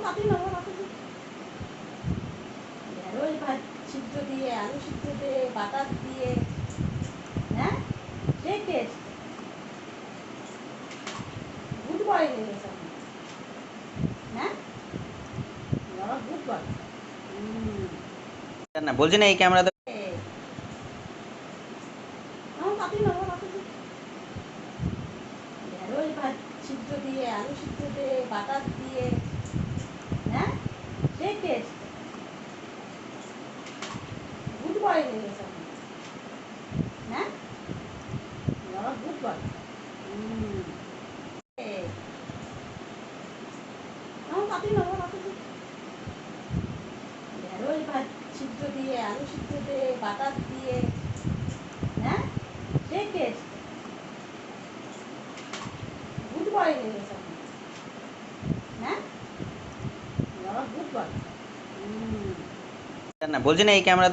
পাতি নেবো ঢেঁড়স ভাত সিদ্ধ দিয়ে আলু সিদ্ধ দিয়ে বাটার দিয়ে, হ্যাঁ সেই টেস্ট। গুড বয় হয়ে গেছে এখন, হ্যাঁ বাবা গুড বয়। না বলছি না এই ক্যামেরা পাতি নেবো ঢেঁড়স ভাত সিদ্ধ দিয়ে আলু সিদ্ধ দিয়ে বাটার দিয়ে, হ্যাঁ সেই টেস্ট। গুড বয় হয়ে গেছে এখন, হ্যাঁ বাবা গুড বয়। পাতি নেবো ঢেঁড়স ভাত সিদ্ধ দিয়ে আলু সিদ্ধ দিয়ে বাটার দিয়ে, হ্যাঁ সেই টেস্ট। গুড বয় হয়ে গেছে এখন, হ্যাঁ বাবা গুড বয়। না বলছি না এই ক্যামেরা